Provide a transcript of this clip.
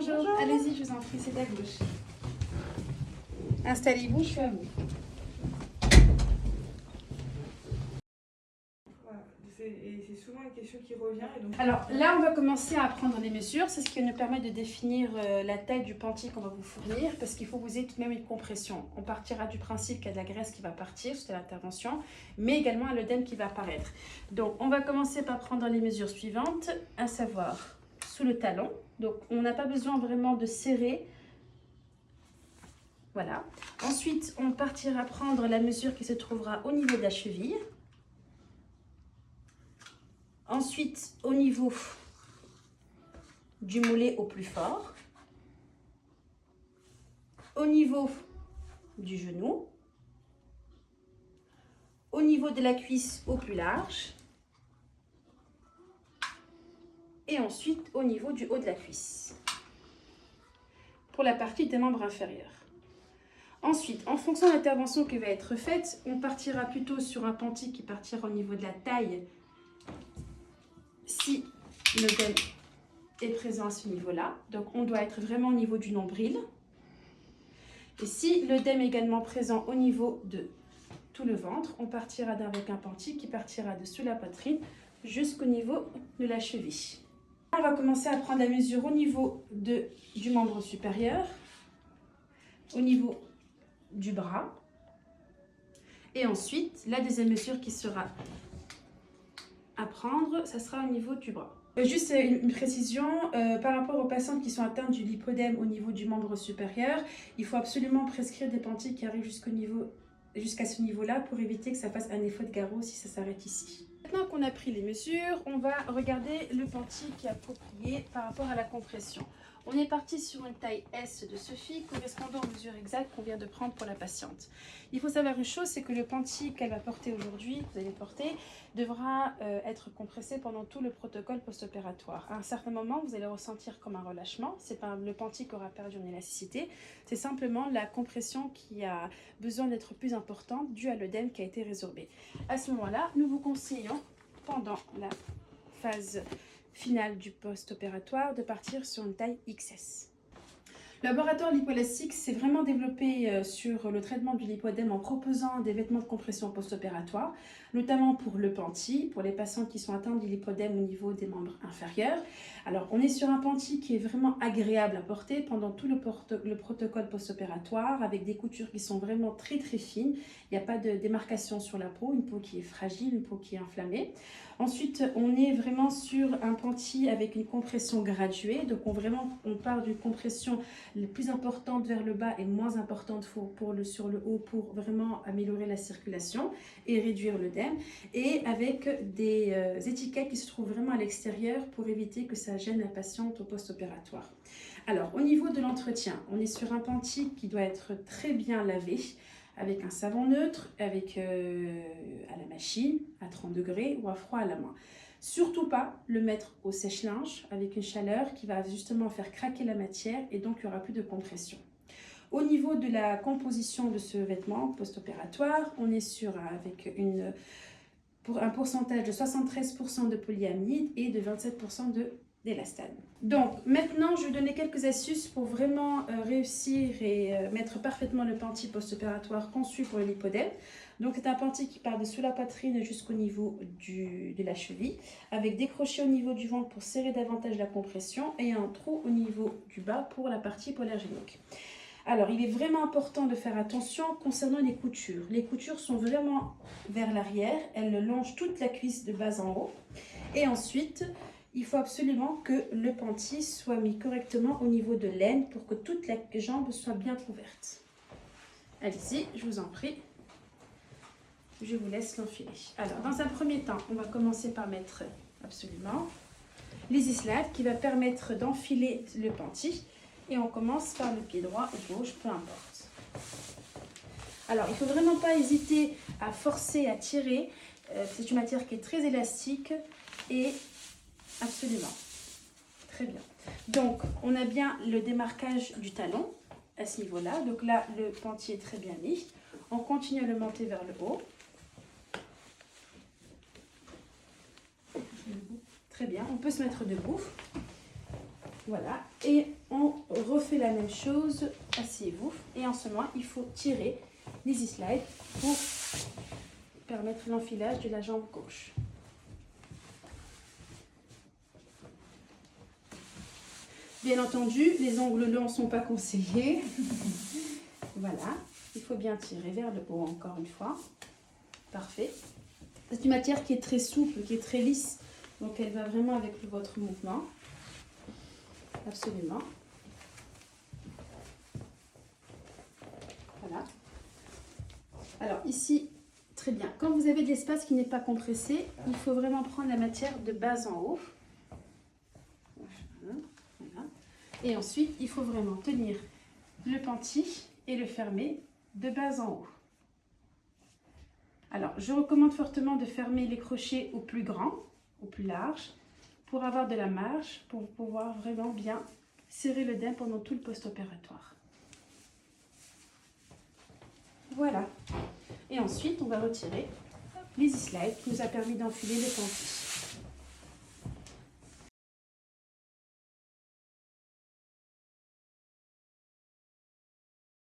Bonjour. Bonjour. Allez-y, je vous en prie, c'est à gauche. Installez-vous, je suis à vous. Voilà. C'est souvent une question qui revient. Et donc... Alors là, on va commencer à prendre les mesures. C'est ce qui nous permet de définir la taille du panty qu'on va vous fournir parce qu'il faut que vous ayez tout de même une compression. On partira du principe qu'il y a de la graisse qui va partir suite à l'intervention, mais également un œdème qui va apparaître. Donc, on va commencer par prendre les mesures suivantes, à savoir sous le talon. Donc, on n'a pas besoin vraiment de serrer. Voilà. Ensuite, on partira prendre la mesure qui se trouvera au niveau de la cheville. Ensuite, au niveau du mollet au plus fort. Au niveau du genou. Au niveau de la cuisse au plus large. Et ensuite, au niveau du haut de la cuisse. Pour la partie des membres inférieurs. Ensuite, en fonction de l'intervention qui va être faite, on partira plutôt sur un panty qui partira au niveau de la taille si l'œdème est présent à ce niveau-là. Donc, on doit être vraiment au niveau du nombril. Et si l'œdème est également présent au niveau de tout le ventre, on partira avec un panty qui partira de sous la poitrine jusqu'au niveau de la cheville. On va commencer à prendre la mesure au niveau du membre supérieur, au niveau du bras. Et ensuite, la deuxième mesure qui sera à prendre, ça sera au niveau du bras. Juste une précision, par rapport aux patientes qui sont atteintes du lipodème au niveau du membre supérieur, il faut absolument prescrire des panties qui arrivent jusqu'à ce niveau-là pour éviter que ça fasse un effet de garrot si ça s'arrête ici. Maintenant qu'on a pris les mesures, on va regarder le panty qui est approprié par rapport à la compression. On est parti sur une taille S de Sophie correspondant aux mesures exactes qu'on vient de prendre pour la patiente. Il faut savoir une chose, c'est que le panty qu'elle va porter aujourd'hui, que vous allez porter, devra être compressé pendant tout le protocole post-opératoire. À un certain moment, vous allez ressentir comme un relâchement. Ce n'est pas le panty qui aura perdu en élasticité, c'est simplement la compression qui a besoin d'être plus importante due à l'œdème qui a été résorbé. À ce moment-là, nous vous conseillons, pendant la phase finale du post-opératoire, de partir sur une taille XS. Le laboratoire Lipoelastique s'est vraiment développé sur le traitement du lipodème en proposant des vêtements de compression post-opératoire, notamment pour le panty, pour les patients qui sont atteints du lipodème au niveau des membres inférieurs. Alors, on est sur un panty qui est vraiment agréable à porter pendant tout le protocole post-opératoire, avec des coutures qui sont vraiment très très fines. Il n'y a pas de démarcation sur la peau, une peau qui est fragile, une peau qui est inflammée. Ensuite, on est vraiment sur un panty avec une compression graduée. Donc, on part d'une compression la plus importante vers le bas et moins importante sur le haut pour vraiment améliorer la circulation et réduire l'œdème. Et avec des étiquettes qui se trouvent vraiment à l'extérieur pour éviter que ça gêne la patiente au post-opératoire. Alors, au niveau de l'entretien, on est sur un panty qui doit être très bien lavé, avec un savon neutre, à la machine, à 30 degrés ou à froid à la main. Surtout pas le mettre au sèche-linge avec une chaleur qui va justement faire craquer la matière et donc il n'y aura plus de compression. Au niveau de la composition de ce vêtement post-opératoire, on est pour un pourcentage de 73% de polyamide et de 27% d'élastane. Donc maintenant, je vais donner quelques astuces pour vraiment réussir et mettre parfaitement le panty post-opératoire conçu pour le lipodème. Donc c'est un panty qui part de sous la poitrine jusqu'au niveau de la cheville, avec des crochets au niveau du ventre pour serrer davantage la compression et un trou au niveau du bas pour la partie hypoallergénique. Alors, il est vraiment important de faire attention concernant les coutures. Les coutures sont vraiment vers l'arrière, elles longent toute la cuisse de bas en haut. Et ensuite, il faut absolument que le panty soit mis correctement au niveau de l'aine pour que toute la jambe soit bien couverte. Allez-y, je vous en prie. Je vous laisse l'enfiler. Alors, dans un premier temps, on va commencer par mettre absolument les islades qui va permettre d'enfiler le panty. Et on commence par le pied droit ou gauche, peu importe. Alors, il ne faut vraiment pas hésiter à forcer, à tirer. C'est une matière qui est très élastique et absolument. Très bien. Donc, on a bien le démarquage du talon à ce niveau-là. Donc là, le panty est très bien mis. On continue à le monter vers le haut. Très bien. On peut se mettre debout. Voilà, et on refait la même chose, asseyez-vous. Et en ce moment, il faut tirer l'Easy Slide pour permettre l'enfilage de la jambe gauche. Bien entendu, les ongles longs ne sont pas conseillés. Voilà, il faut bien tirer vers le haut encore une fois. Parfait. C'est une matière qui est très souple, qui est très lisse, donc elle va vraiment avec votre mouvement. Absolument. Voilà. Alors ici, très bien. Quand vous avez de l'espace qui n'est pas compressé, il faut vraiment prendre la matière de bas en haut. Voilà. Et ensuite, il faut vraiment tenir le pentis et le fermer de bas en haut. Alors, je recommande fortement de fermer les crochets au plus grand, au plus large, pour avoir de la marge, pour pouvoir vraiment bien serrer le DEM pendant tout le post-opératoire. Voilà. Et ensuite, on va retirer l'Easy Slide qui nous a permis d'enfiler le pentis.